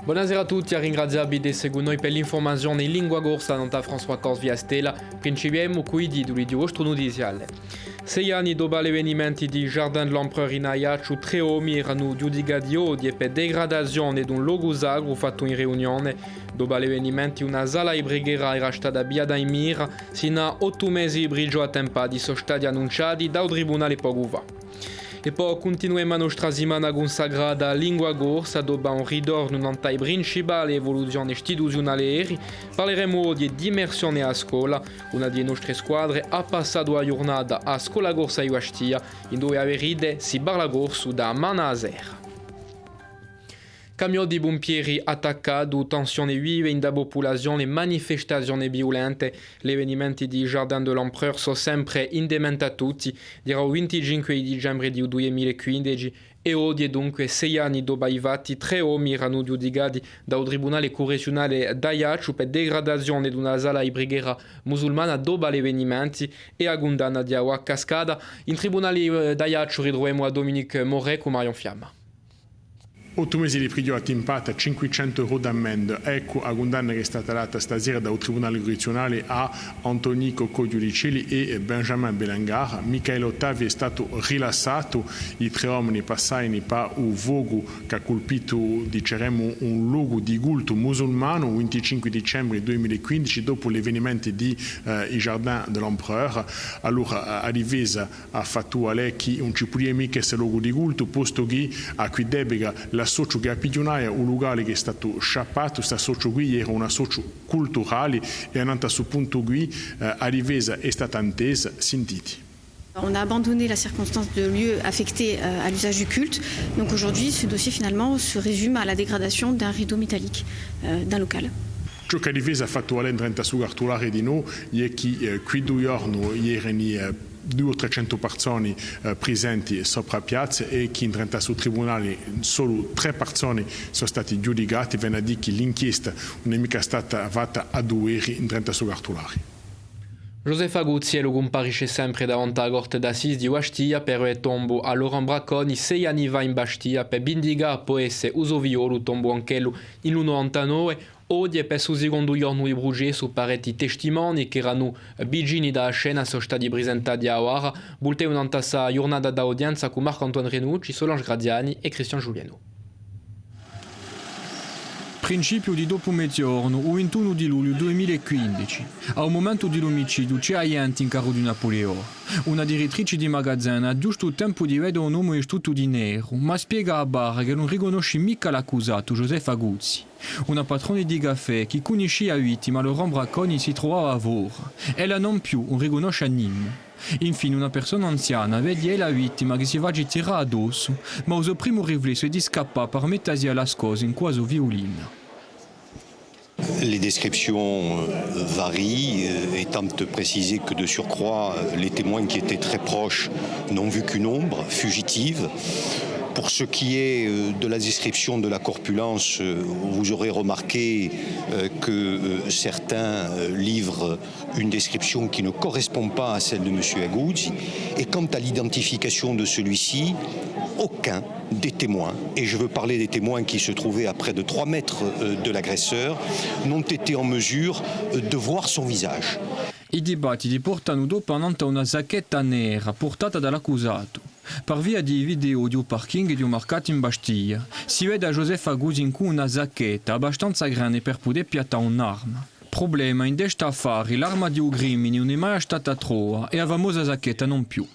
Buonasera a tutti, ringraziabili di seguire noi per l'informazione in lingua corsa da François Cors via Stella. Principiamo con i titoli di vostro notiziale. 6 anni dopo gli avvenimenti di Jardin de l'Empereur in Ajaccio, 3 uomini erano giudicati oggi per degradazione di un luogo sacro fatto in riunione. Dopo gli avvenimenti una sala di preghiera era stata avviata in mira, sino a 8 mesi di brigio attempati sono stati annunciati dal tribunale poco fa. E poi continuiamo la nostra settimana consacrata alla lingua corsa, dopo un ritorno nel principale evoluzione istituzionale. Parleremo oggi di immersione a scuola. Una delle nostre squadre ha passato la giornata a scuola corsa di Ostia, in dove averide si parla corso da Mana a Serra. Camion di pompieri attaccato, tensione vive in da popolazione, manifestazioni violente. Gli avvenimenti di Jardin de l'Empereur sono sempre indementi a tutti. Dirà il 25 dicembre di 2015 e oggi dunque 6 anni dopo i fatti 3 uomini erano giudicati dal Tribunale Correccionale d'Ajaccio per degradazione di una sala di preghiera musulmana dopo gli avvenimenti e a condanna di acqua cascata. In Tribunale d'Ajaccio ritroviamo a Dominique Moret con Marion Fiamma. 8 mesi di prigione attimpata, 500 euro d'ammenda. Ecco la condanna che è stata data stasera dal Tribunale Correccionale a Antonico Cogliulicelli e Benjamin Belangar. Michele Ottavi è stato rilassato. I 3 uomini passati per un fuoco che ha colpito, diciamo, un luogo di culto musulmano il 25 dicembre 2015 dopo gli avvenimenti di Jardin de l'Empereur. Allora a difesa ha fatto a lei che non ci poteva mica essere luogo di culto, posto che a qui debega l'associo che a Pigionaia, un luogo che è stato sciappato, questo associo qui era un associo culturale e a questo punto qui a difesa è stata intesa, sentiti. On a abandonné la circonstance de lieu affecté à l'usage du culte. Donc aujourd'hui, ce dossier finalement se résume à la dégradation d'un rideau métallique d'un local. Ciò che a difesa ha fatto all'entrata su cartolare di noi è che qui 2 giorni erano 200 o 300 persone presenti sopra piazza e che in 30 sul tribunale solo 3 persone sono state giudicate. Viene a dire che l'inchiesta non è mica stata fatta a 2 ore in 30 sul cartolare. Josefa Guzziello comparisce sempre davanti alla Corte d'Assise di Ostia per il tombo a Laurent Bracconi 6 anni fa in Bastia per vendicare poi essere uso violo tombo anch'ello in 1999. Oggi per il secondo giorno di bruciare su parecchi testimoni che erano vicini dalla scena sono stati presentati a ora. Volteo in questa giornata d'audienza con Marc-Antoine Renucci, Solange Gradiani e Cristian Giuliano. Principio di dopo mezzogiorno, il 21 di luglio 2015. Al momento dell'omicidio c'è agente in carro di Napoleone. Una direttrice di magazzino ha giusto il tempo di vedere un uomo vestito di nero, ma spiega a barra che non riconosce mica l'accusato, Josefa Guzzi. Una padrona di caffè che conosceva la vittima, Laurent Bracconi, si trovava a lavoro. Ella non più, non riconosce niente. Infine una persona anziana vede la vittima che si va a tirare addosso, ma il suo primo riflesso è di scappare per mettersi alla scosa in quasi violina. Les descriptions varient, étant de préciser que de surcroît, les témoins qui étaient très proches n'ont vu qu'une ombre fugitive. Pour ce qui est de la description de la corpulence, vous aurez remarqué que certains livrent une description qui ne correspond pas à celle de M. Aguzzi. Et quant à l'identification de celui-ci, aucun des témoins, et je veux parler des témoins qui se trouvaient à près de 3 mètres de l'agresseur, n'ont été en mesure de voir son visage. I dibattiti portano dopo una sacchetta nera portata dall'accusato. Per via di video di un parking di un mercato in Bastia, si vede a Josefa Guzzi con una sacchetta abbastanza grande per poter piattare un'arma. Problema, in questo affare l'arma di un crimine non è mai stata trovata e la famosa sacchetta non più.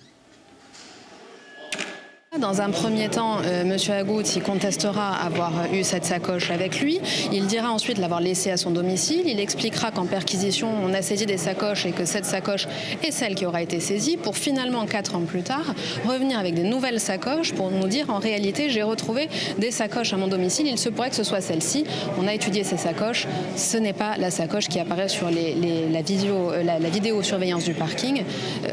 Dans un premier temps, M. Aguzzi contestera avoir eu cette sacoche avec lui. Il dira ensuite l'avoir laissée à son domicile. Il expliquera qu'en perquisition, on a saisi des sacoches et que cette sacoche est celle qui aura été saisie pour finalement, 4 ans plus tard, revenir avec des nouvelles sacoches pour nous dire en réalité, j'ai retrouvé des sacoches à mon domicile. Il se pourrait que ce soit celle-ci. On a étudié ces sacoches. Ce n'est pas la sacoche qui apparaît sur la vidéosurveillance du parking,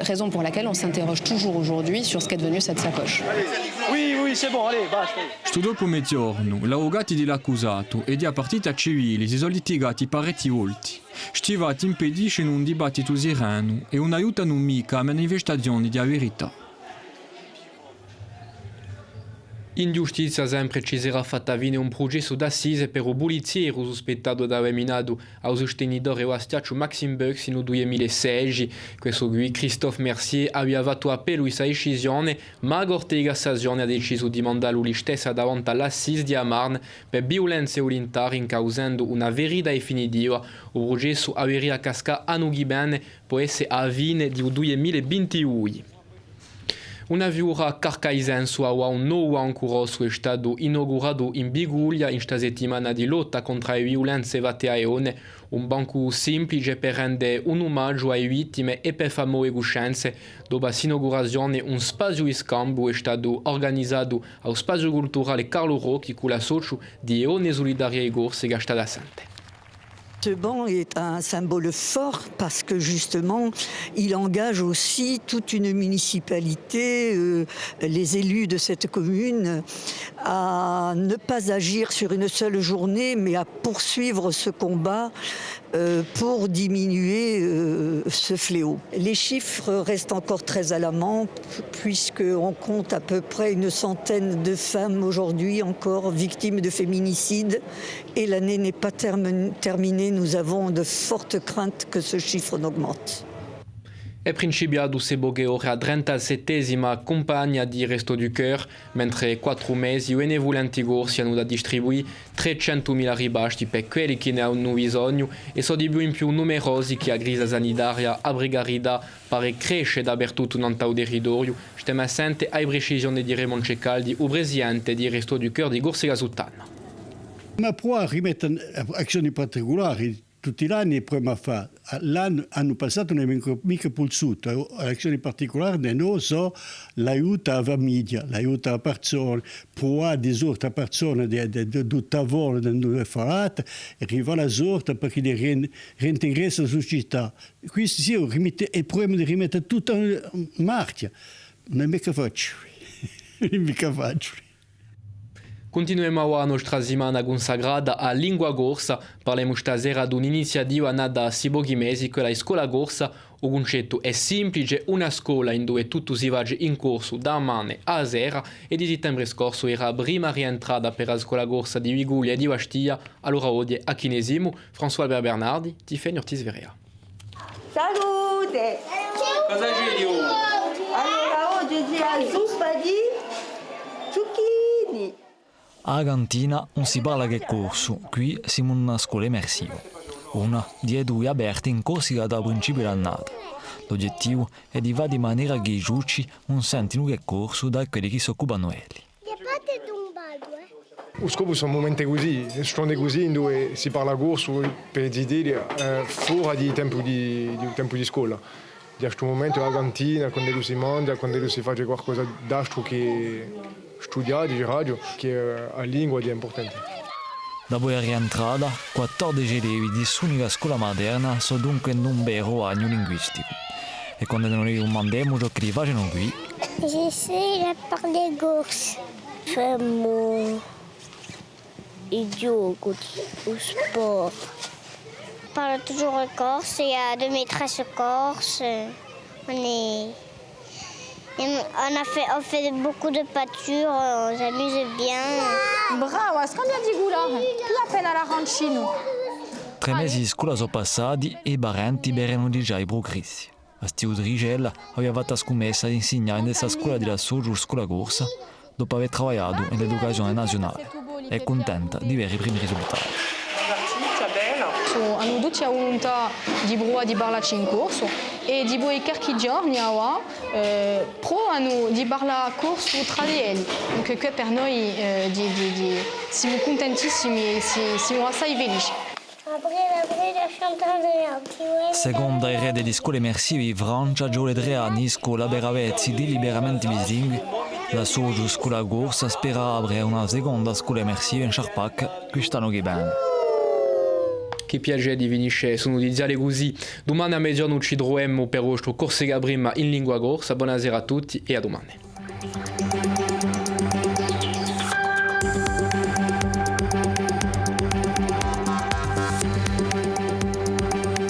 raison pour laquelle on s'interroge toujours aujourd'hui sur ce qu'est devenu cette sacoche. Oui, c'est bon, allez, va. Sto dopo mezzogiorno, l'avvocato dell'accusato e di partita civile si sono litigati parecchi volte. Stivati impediscono un dibattito sereno e non aiutano mica a manifestazioni di verità. In giustizia sempre ci sarà fatta vine un processo d'assise per un poliziero sospettato di aver minato al sostenitore oastiaccio Maxime Bucks nel 2016. Questo qui, Christophe Mercier, aveva fatto appello a questa decisione, ma la Corte di Cassazione ha deciso di mandare lui stessa davanti all'assise di Amarne per violenze volontarie, incausando una verità definitiva. Il processo aveva cascato a Nugibene può essere a fine del 2021. Una viura carcaisense ha un nuovo ancorasso è stato inaugurato in Biguglia in questa settimana di lotta contro le violenze fatte a Eone, un banco semplice per rendere un omaggio alle vittime e per fare nuove coscienze. Dopo l'inaugurazione, un spazio di scambio è stato organizzato allo spazio culturale Carlo Rocchi con la socio di Eone Solidaria e Gorse che è stata assente. Ce banc est un symbole fort parce que justement, il engage aussi toute une municipalité, les élus de cette commune, à ne pas agir sur une seule journée, mais à poursuivre ce combat pour diminuer ce fléau. Les chiffres restent encore très alarmants puisqu'on compte à peu près une centaine de femmes aujourd'hui encore victimes de féminicide et l'année n'est pas terminée. Nous avons de fortes craintes que ce chiffre n'augmente. È principiato se poche ore a 37esima campagna di Resto du Cœur, mentre 4 mesi i benevolenti corsi hanno da distribuire 300.000 ribasti per quelli che ne hanno bisogno e sono di più in più numerosi che a grisa sanitaria, a brigarità, pare cresce dappertutto nel territorio. Stiamo assente ai precisioni di Raymond Cecaldi, il presidente di Resto du Cœur di Corsica Suttana. Ma può rimettere azioni particolari tutti gli anni, prima fa. L'anno passato non è mica pulsuto, azioni particolari non so l'aiuto alla famiglia, l'aiuto alla persona, può di sorta persona di lavoro dove farà, arriva la sorta perché reintegrare la società. Questo sì, è il problema di rimettere tutto in marcia. Non è mica facile. Non è mica facile. Continuiamo la nostra settimana consacrata a lingua corsa. Parliamo stasera di un'iniziativa nata a 6 pochi mesi, quella di Scuola Corsa. Il concetto è semplice, una scuola in cui tutto si va in corso da mane a sera e di settembre scorso era la prima rientrata per la Scuola Corsa di Viguglia e di Bastiglia. Allora oggi a Chinesimo, François Albert Bernardi, Tifeni Ortiz Verea. Salute! Cosa c'è di oggi? Allora oggi c'è la zuppa di zucchini. A cantina non si parla che corso, qui siamo in una scuola immersiva, una di due aperte in Corsica dal principio dell'annata. L'obiettivo è di fare di maniera che i giudici non sentino che corso da quelli che si occupano elli. Lo scopo sono momenti così, giornate così dove si parla corso per desideri fuori di tempo di scuola. In questo momento la cantina, quando si mangia, quando si fa qualcosa d'altro che studiare di radio, che la lingua è importante. Dopo la rientrata, 14 elevi di un'unica scuola materna sono dunque in un vero anno linguistico. E quando noi domandiamo ciò che li facciano qui... J'essaie de parler corse. Facciamo i giochi, lo sport. Parle toujours le corse, il y a deux maîtresses corse. On fait beaucoup de pâture, on s'amuse bien. Brava, scambia di gula, più appena l'arancino. 3 mesi di scuola sono passati e i parenti erano già i progressi. La stewardessa aveva fatto la scommessa di insegnare in questa scuola della Scuola Corsa dopo aver lavorato nell'educazione nazionale. È contenta di avere i primi risultati. Hanno tutti la volontà di provare di parlare in corso e di poi qualche giorno provano di parlare corso tra di elli. Quindi per noi siamo contentissimi e siamo assai felici. Secondo il rete di scuole immersive in Francia, Giole 3 anni scuola per aversi deliberamenti bislingui. La Socio Scuola Corsa spera aprire una seconda scuola immersiva in Charpac quest'anno che viene. Che piacere di finisce su notiziale così. Domani a mezzogiorno ci troviamo per vostro Corsica Prima in lingua corsa. Buonasera a tutti e a domani.